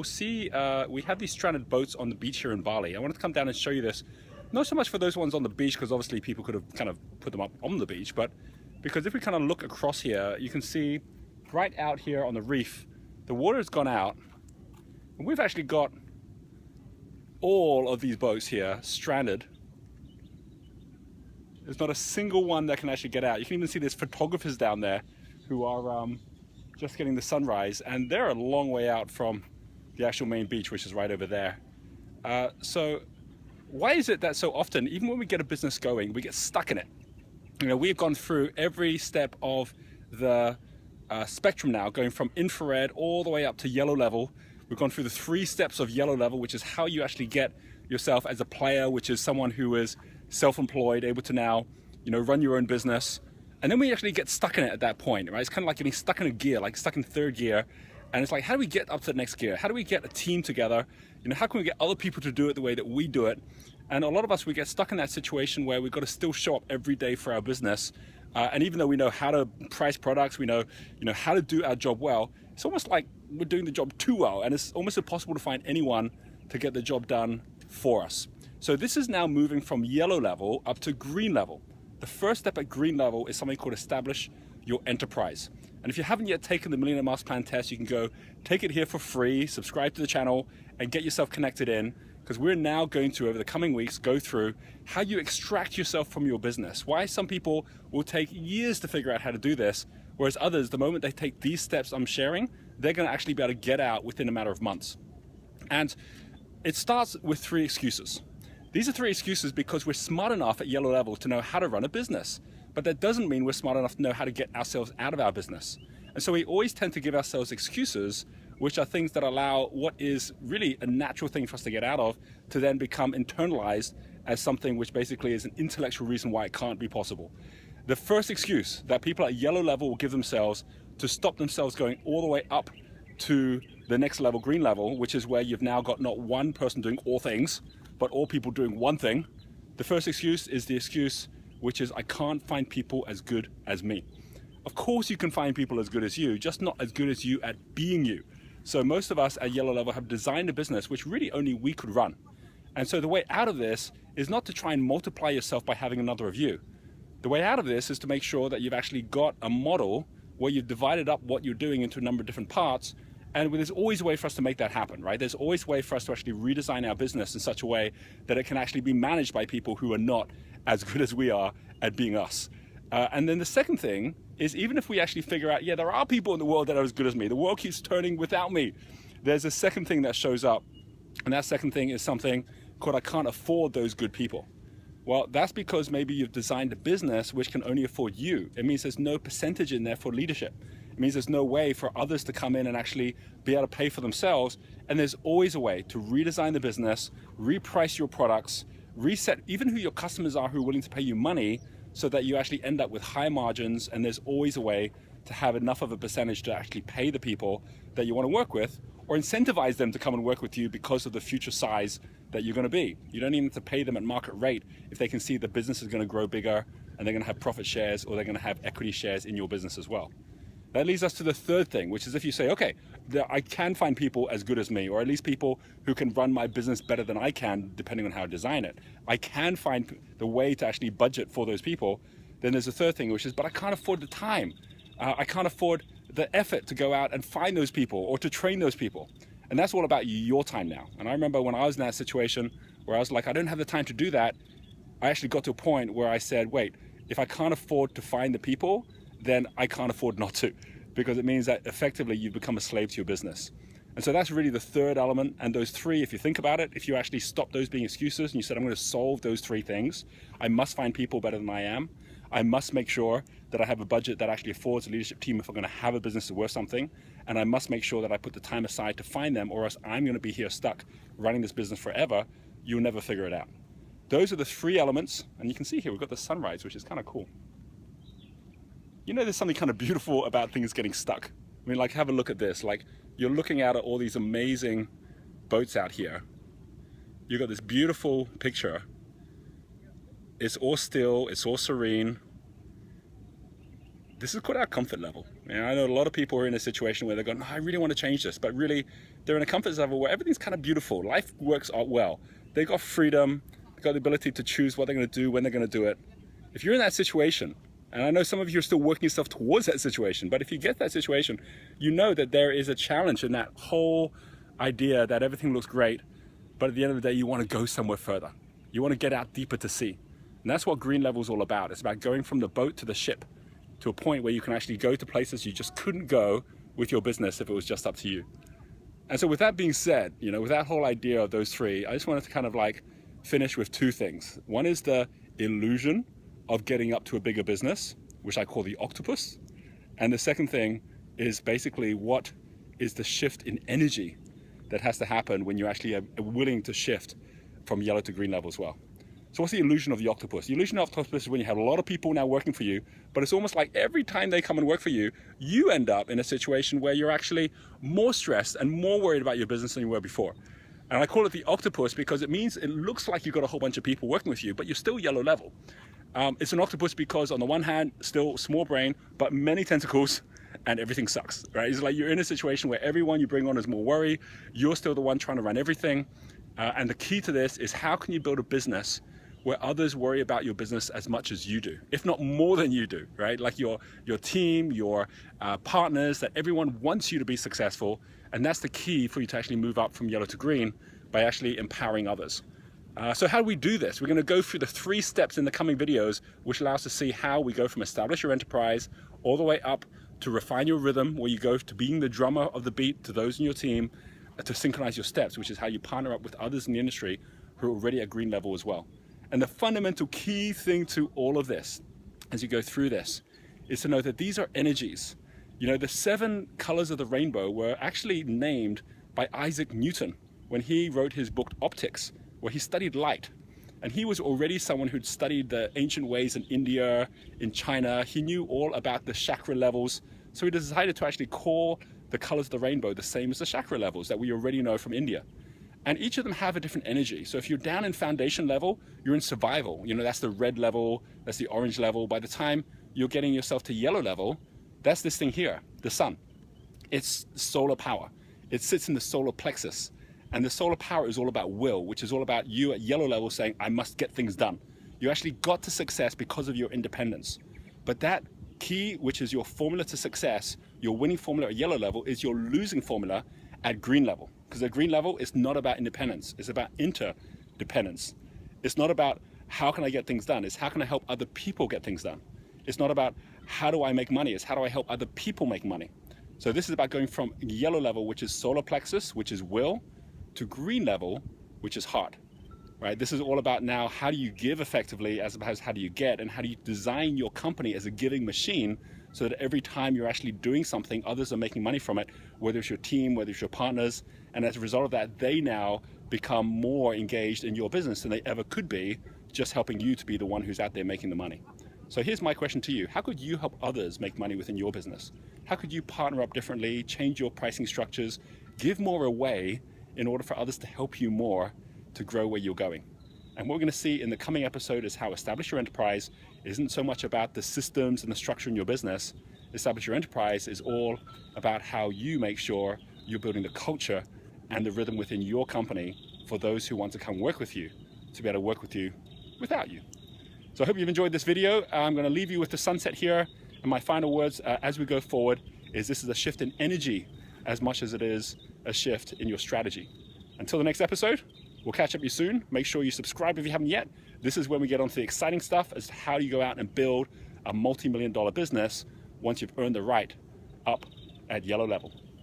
You'll see we have these stranded boats on the beach here in Bali. I wanted to come down and show you this, not so much for those ones on the beach, because obviously people could have kind of put them up on the beach, but because if we kind of look across here, you can see right out here on the reef, the water has gone out, and we've actually got all of these boats here stranded. There's not a single one that can actually get out. You can even see there's photographers down there who are just getting the sunrise, and they're a long way out from the actual main beach, which is right over there. So why is it that so often, even when we get a business going, we get stuck in it? You know, we've gone through every step of the spectrum now, going from infrared all the way up to yellow level. We've gone through the 3 steps of yellow level, which is how you actually get yourself as a player, which is someone who is self-employed, able to now, you know, run your own business. And then we actually get stuck in it at that point, right? It's kind of like getting stuck in a gear, like stuck in 3rd gear. And it's like, how do we get up to the next gear? How do we get a team together? You know, how can we get other people to do it the way that we do it? And a lot of us, we get stuck in that situation where we've got to still show up every day for our business. And even though we know how to price products, we know, how to do our job well, it's almost like we're doing the job too well. And it's almost impossible to find anyone to get the job done for us. So this is now moving from yellow level up to green level. The first step at green level is something called establish your enterprise. And if you haven't yet taken the Millionaire Master Plan test, you can go take it here for free, subscribe to the channel, and get yourself connected in, because we're now going to, over the coming weeks, go through how you extract yourself from your business. Why some people will take years to figure out how to do this, whereas others, the moment they take these steps I'm sharing, they're going to actually be able to get out within a matter of months. And it starts with 3 excuses. These are 3 excuses because we're smart enough at yellow level to know how to run a business. But that doesn't mean we're smart enough to know how to get ourselves out of our business. And so we always tend to give ourselves excuses, which are things that allow what is really a natural thing for us to get out of to then become internalized as something which basically is an intellectual reason why it can't be possible. The first excuse that people at yellow level will give themselves to stop themselves going all the way up to the next level, green level, which is where you've now got not one person doing all things, but all people doing one thing. The first excuse is the excuse which is, I can't find people as good as me. Of course you can find people as good as you, just not as good as you at being you. So most of us at yellow level have designed a business which really only we could run. And so the way out of this is not to try and multiply yourself by having another of you. The way out of this is to make sure that you've actually got a model where you've divided up what you're doing into a number of different parts. And there's always a way for us to make that happen, right? There's always a way for us to actually redesign our business in such a way that it can actually be managed by people who are not as good as we are at being us. And then the second thing is, even if we actually figure out, yeah, there are people in the world that are as good as me, the world keeps turning without me, there's a second thing that shows up. And that second thing is something called, I can't afford those good people. Well, that's because maybe you've designed a business which can only afford you. It means there's no percentage in there for leadership. It means there's no way for others to come in and actually be able to pay for themselves. And there's always a way to redesign the business, reprice your products, reset even who your customers are who are willing to pay you money, so that you actually end up with high margins. And there's always a way to have enough of a percentage to actually pay the people that you want to work with, or incentivize them to come and work with you because of the future size that you're going to be. You don't even have to pay them at market rate if they can see the business is going to grow bigger and they're going to have profit shares, or they're going to have equity shares in your business as well. That leads us to the third thing, which is if you say, okay, I can find people as good as me, or at least people who can run my business better than I can, depending on how I design it. I can find the way to actually budget for those people. Then there's a third thing, which is, but I can't afford the time. I can't afford the effort to go out and find those people or to train those people. And that's all about your time now. And I remember when I was in that situation where I was like, I don't have the time to do that, I actually got to a point where I said, wait, if I can't afford to find the people, then I can't afford not to, because it means that effectively you've become a slave to your business. And so that's really the third element. And those 3, if you think about it, if you actually stop those being excuses and you said, I'm going to solve those 3 things, I must find people better than I am. I must make sure that I have a budget that actually affords a leadership team if I'm going to have a business that's worth something. And I must make sure that I put the time aside to find them, or else I'm going to be here stuck running this business forever. You'll never figure it out. Those are the 3 elements. And you can see here, we've got the sunrise, which is kind of cool. You know, there's something kind of beautiful about things getting stuck. I mean, like, have a look at this. Like, you're looking out at all these amazing boats out here. You've got this beautiful picture. It's all still, it's all serene. This is called our comfort level. And I know a lot of people are in a situation where they're going, no, I really want to change this, but really they're in a comfort level where everything's kind of beautiful. Life works out well. They've got freedom, they've got the ability to choose what they're going to do, when they're going to do it. If you're in that situation, and I know some of you are still working yourself towards that situation, but if you get that situation, you know that there is a challenge in that whole idea that everything looks great, but at the end of the day, you want to go somewhere further. You want to get out deeper to sea. And that's what green level is all about. It's about going from the boat to the ship, to a point where you can actually go to places you just couldn't go with your business if it was just up to you. And so with that being said, you know, with that whole idea of those three, I just wanted to kind of like finish with two things. One is the illusion of getting up to a bigger business, which I call the octopus. And the second thing is basically what is the shift in energy that has to happen when you actually are willing to shift from yellow to green level as well. So what's the illusion of the octopus? The illusion of the octopus is when you have a lot of people now working for you, but it's almost like every time they come and work for you, you end up in a situation where you're actually more stressed and more worried about your business than you were before. And I call it the octopus because it means it looks like you've got a whole bunch of people working with you, but you're still yellow level. It's an octopus because on the one hand, still small brain, but many tentacles, and everything sucks, right? It's like you're in a situation where everyone you bring on is more worry. You're still the one trying to run everything. And the key to this is how can you build a business where others worry about your business as much as you do, if not more than you do, right? Like your team, your partners, that everyone wants you to be successful. And that's the key for you to actually move up from yellow to green by actually empowering others. So how do we do this? We're going to go through the 3 steps in the coming videos, which allows us to see how we go from establish your enterprise all the way up to refine your rhythm, where you go to being the drummer of the beat to those in your team, to synchronize your steps, which is how you partner up with others in the industry who are already at green level as well. And the fundamental key thing to all of this, as you go through this, is to know that these are energies. You know, the 7 colors of the rainbow were actually named by Isaac Newton when he wrote his book Optics, where he studied light. And he was already someone who'd studied the ancient ways in India, in China. He knew all about the chakra levels. So he decided to actually call the colors of the rainbow the same as the chakra levels that we already know from India. And each of them have a different energy. So if you're down in foundation level, you're in survival. You know, that's the red level, that's the orange level. By the time you're getting yourself to yellow level, that's this thing here, the sun. It's solar power. It sits in the solar plexus. And the solar power is all about will, which is all about you at yellow level saying, I must get things done. You actually got to success because of your independence. But that key, which is your formula to success, your winning formula at yellow level, is your losing formula at green level. Because at green level, it's not about independence. It's about interdependence. It's not about how can I get things done. It's how can I help other people get things done. It's not about how do I make money. It's how do I help other people make money. So this is about going from yellow level, which is solar plexus, which is will, to green level, which is heart, right? This is all about now how do you give effectively as opposed to how do you get, and how do you design your company as a giving machine so that every time you're actually doing something, others are making money from it, whether it's your team, whether it's your partners, and as a result of that, they now become more engaged in your business than they ever could be, just helping you to be the one who's out there making the money. So here's my question to you. How could you help others make money within your business? How could you partner up differently, change your pricing structures, give more away in order for others to help you more to grow where you're going? And what we're going to see in the coming episode is how establish your enterprise isn't so much about the systems and the structure in your business. Establish your enterprise is all about how you make sure you're building the culture and the rhythm within your company for those who want to come work with you, to be able to work with you without you. So I hope you've enjoyed this video. I'm going to leave you with the sunset here. And my final words as we go forward is this is a shift in energy as much as it is a shift in your strategy. Until the next episode, we'll catch up with you soon. Make sure you subscribe if you haven't yet. This is when we get on to the exciting stuff as to how you go out and build a multi-million-dollar business once you've earned the right up at yellow level.